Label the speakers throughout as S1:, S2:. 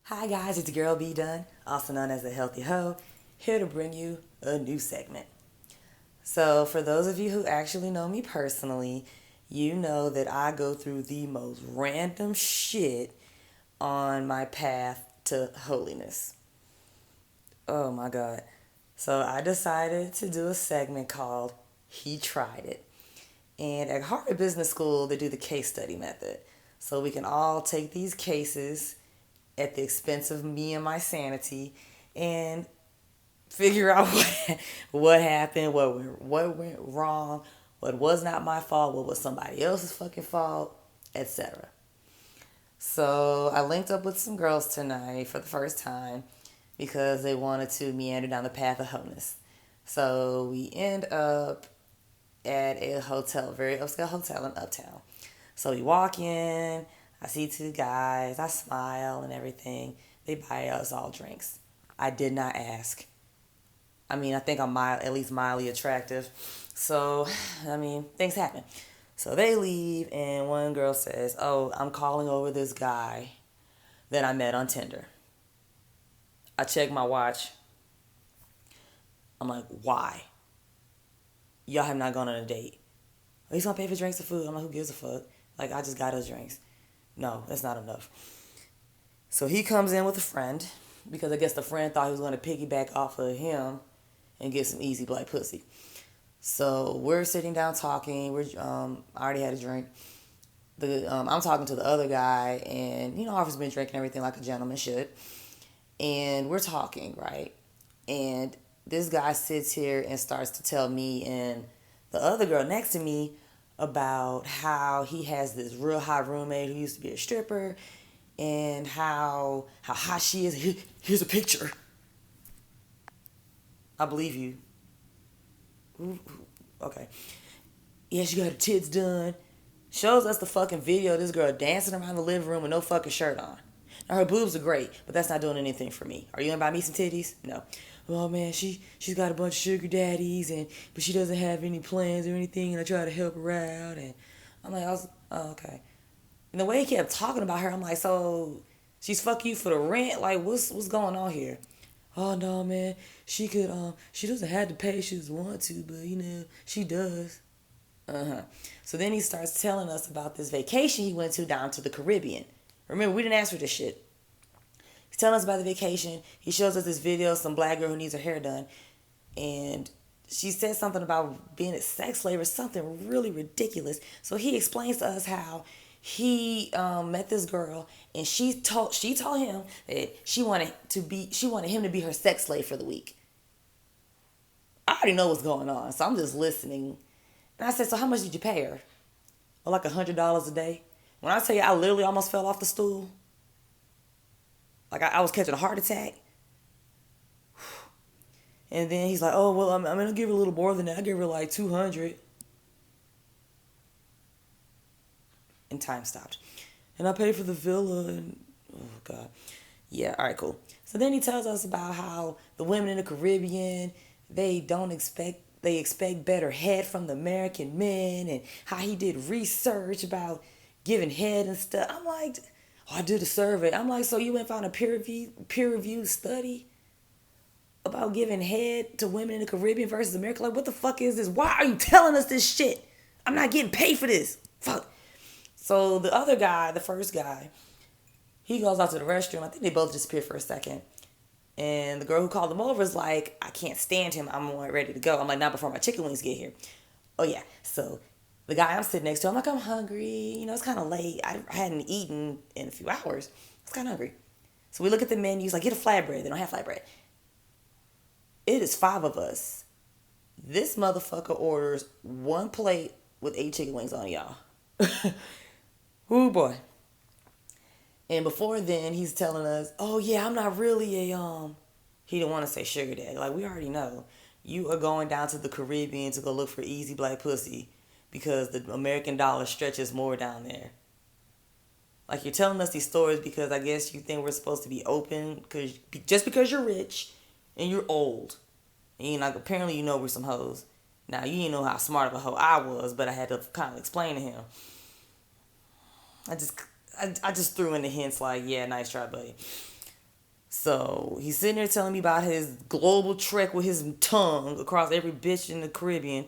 S1: Hi guys, it's Girl B Done, also known as the Healthy Hoe, here to bring you a new segment. So, for those of you who actually know me personally, you know that I go through the most random shit on my path to holiness. Oh my God. So, I decided to do a segment called He Tried It. And at Harvard Business School, they do the case study method. So, we can all take these cases at the expense of me and my sanity and figure out what happened, what went wrong, what was not my fault, what was somebody else's fucking fault, etc. So I linked up with some girls tonight for the first time because they wanted to meander down the path of wholeness. So we end up at a hotel, very upscale hotel in Uptown. So we walk in, I see two guys, I smile and everything. They buy us all drinks. I did not ask. I mean, I think I'm at least mildly attractive. So, I mean, things happen. So they leave, and one girl says, "Oh, I'm calling over this guy that I met on Tinder." I check my watch. I'm like, "Why? Y'all have not gone on a date. Oh, he's gonna pay for drinks and food." I'm like, "Who gives a fuck? Like, I just got us drinks." No, that's not enough. So he comes in with a friend because I guess the friend thought he was gonna piggyback off of him and get some easy black pussy. So we're sitting down talking. I already had a drink. I'm talking to the other guy, and Harvey's been drinking everything like a gentleman should. And we're talking, right? And this guy sits here and starts to tell me and the other girl next to me about how he has this real hot roommate who used to be a stripper, and how hot she is. Here's a picture. I believe you. Okay. Yeah, she got her tits done. Shows us the fucking video of this girl dancing around the living room with no fucking shirt on. Now her boobs are great, but that's not doing anything for me. Are you gonna buy me some titties? No. Oh man, she's got a bunch of sugar daddies, but she doesn't have any plans or anything, and I try to help her out, and I'm like, oh, okay. And the way he kept talking about her, I'm like, so she's fuck you for the rent? Like, what's going on here? Oh no, man, she doesn't have to pay if she doesn't want to, but she does. Uh-huh. So then he starts telling us about this vacation he went to down to the Caribbean. Remember, we didn't ask for this shit. He's telling us about the vacation. He shows us this video of some black girl who needs her hair done. And she said something about being a sex slave or something really ridiculous. So he explains to us how he met this girl, and she told him that she wanted him to be her sex slave for the week. I already know what's going on, so I'm just listening. And I said, "So how much did you pay her?" "Well, like $100 a day." When I tell you, I literally almost fell off the stool. Like I was catching a heart attack. And then he's like, "Oh well, I'm gonna give her a little more than that. I give her like 200." And time stopped. And I paid for the villa, and oh god, yeah, all right, cool. So then he tells us about how the women in the Caribbean, they expect better head from the American men, and how he did research about giving head and stuff. I'm like, oh, I did a survey. I'm like, so you went and found a peer reviewed study about giving head to women in the Caribbean versus America? Like, what the fuck is this? Why are you telling us this shit? I'm not getting paid for this. Fuck. So the other guy, the first guy, he goes out to the restroom. I think they both disappeared for a second. And the girl who called him over is like, "I can't stand him. I'm ready to go." I'm like, "Not before my chicken wings get here." Oh, yeah. So the guy I'm sitting next to, I'm like, "I'm hungry. It's kind of late. I hadn't eaten in a few hours. I was kind of hungry." So we look at the menu. He's like, "Get a flatbread." They don't have flatbread. It is 5 of us. This motherfucker orders 1 plate with 8 chicken wings on, y'all. Ooh, boy. And before then, he's telling us, "Oh yeah, I'm not really a." He didn't want to say sugar daddy. Like, we already know, you are going down to the Caribbean to go look for easy black pussy because the American dollar stretches more down there. Like, you're telling us these stories because I guess you think we're supposed to be open just because you're rich and you're old. And apparently we're some hoes. Now, you didn't know how smart of a hoe I was, but I had to kind of explain to him. I just threw in the hints like, "Yeah, nice try, buddy." So he's sitting there telling me about his global trek with his tongue across every bitch in the Caribbean.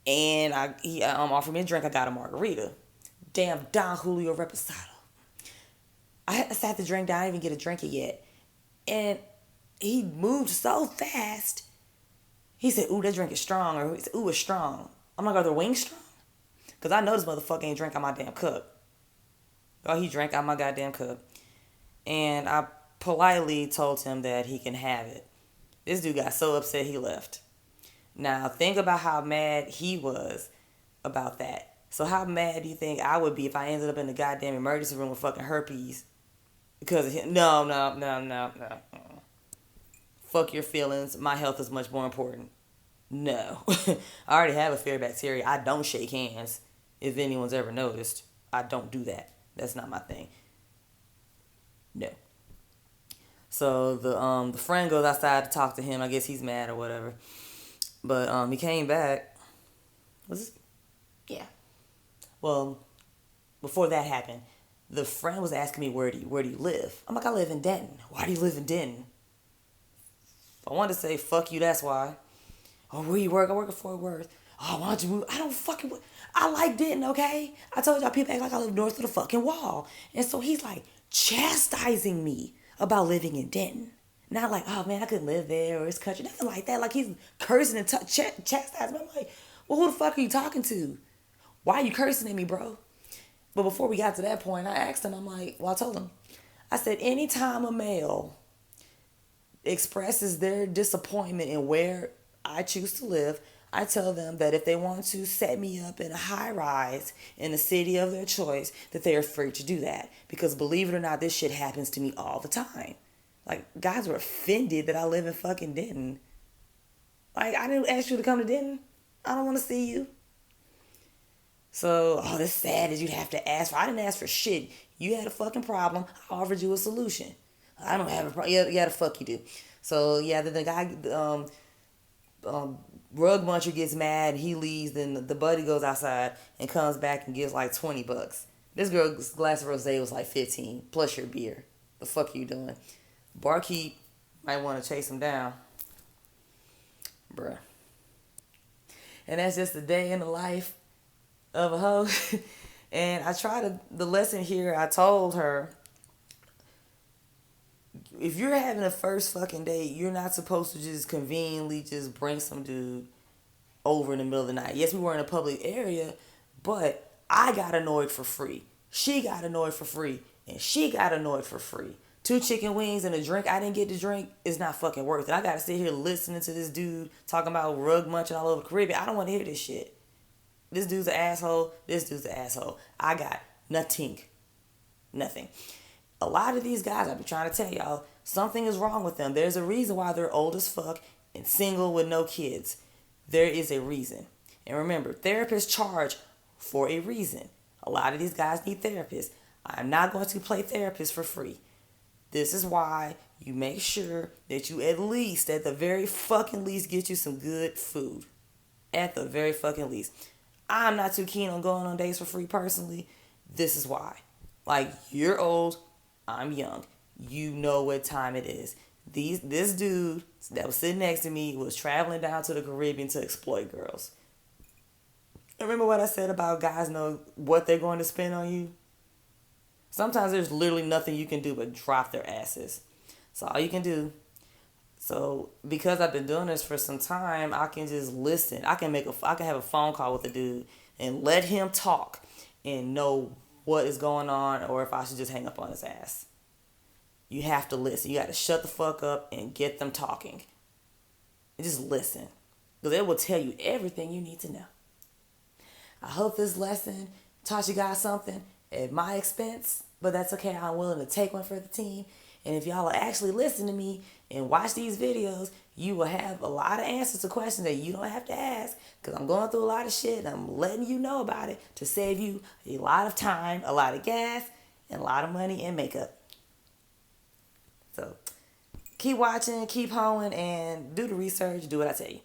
S1: And he offered me a drink. I got a margarita. Damn Don Julio Reposado. I sat the drink down. I didn't even get a drink it yet. And he moved so fast. He said, ooh, that drink is strong. Or he said, ooh, it's strong. I'm like, are the wings strong? Because I know this motherfucker ain't drank out my damn cup. Oh, he drank out my goddamn cup. And I politely told him that he can have it. This dude got so upset he left. Now, think about how mad he was about that. So how mad do you think I would be if I ended up in the goddamn emergency room with fucking herpes? Because of him? No. Fuck your feelings. My health is much more important. No. I already have a fear of bacteria. I don't shake hands. If anyone's ever noticed, I don't do that. That's not my thing. No. So the friend goes outside to talk to him. I guess he's mad or whatever. But he came back. Was this? Yeah. Well, before that happened, the friend was asking me where do you live? I'm like, I live in Denton. Why do you live in Denton? I wanted to say fuck you. That's why. Oh, where you work? I work at Fort Worth. Oh, why don't you move? I don't fucking. I like Denton. Okay. I told y'all people act like I live north of the fucking wall, and so he's like chastising me about living in Denton. Not like, oh man, I couldn't live there or it's country. Nothing like that. Like he's cursing and chastising me. I'm like, well, who the fuck are you talking to? Why are you cursing at me, bro? But before we got to that point, I asked him, I'm like, well, I told him, I said, anytime a male expresses their disappointment in where I choose to live, I tell them that if they want to set me up in a high rise in the city of their choice, that they are free to do that. Because believe it or not, this shit happens to me all the time. Like, guys were offended that I live in fucking Denton. Like, I didn't ask you to come to Denton. I don't want to see you. So, that's sad that you'd have to ask for. I didn't ask for shit. You had a fucking problem. I offered you a solution. I don't have a problem. Yeah, the fuck you do. So, yeah, the guy, rug muncher gets mad. He leaves. Then the buddy goes outside and comes back and gives like $20. This girl's glass of rosé was like 15 plus your beer. The fuck are you doing? Barkeep might want to chase him down. Bruh. And that's just a day in the life of a hoe. And I tried the lesson here, I told her, if you're having a first fucking date, you're not supposed to just conveniently just bring some dude over in the middle of the night. Yes, we were in a public area, but I got annoyed for free. She got annoyed for free. And she got annoyed for free. 2 chicken wings and a drink I didn't get to drink is not fucking worth it. I gotta sit here listening to this dude talking about rug munching all over the Caribbean. I don't want to hear this shit. This dude's an asshole. This dude's an asshole. I got nothing. Nothing. A lot of these guys, I've been trying to tell y'all, something is wrong with them. There's a reason why they're old as fuck and single with no kids. There is a reason. And remember, therapists charge for a reason. A lot of these guys need therapists. I'm not going to play therapist for free. This is why you make sure that you at the very fucking least, get you some good food. At the very fucking least. I'm not too keen on going on dates for free personally. This is why. Like, you're old, I'm young. You know what time it is. This dude that was sitting next to me was traveling down to the Caribbean to exploit girls. Remember what I said about guys know what they're going to spend on you? Sometimes there's literally nothing you can do but drop their asses. That's all you can do. So because I've been doing this for some time, I can just listen. I can have a phone call with a dude and let him talk and know what is going on or if I should just hang up on his ass. You have to listen. You got to shut the fuck up and get them talking. And just listen. Because it will tell you everything you need to know. I hope this lesson taught you guys something at my expense, but that's okay. I'm willing to take one for the team. And if y'all will actually listen to me and watch these videos, you will have a lot of answers to questions that you don't have to ask, because I'm going through a lot of shit and I'm letting you know about it to save you a lot of time, a lot of gas, and a lot of money and makeup. So keep watching, keep hoeing, and do the research, do what I tell you.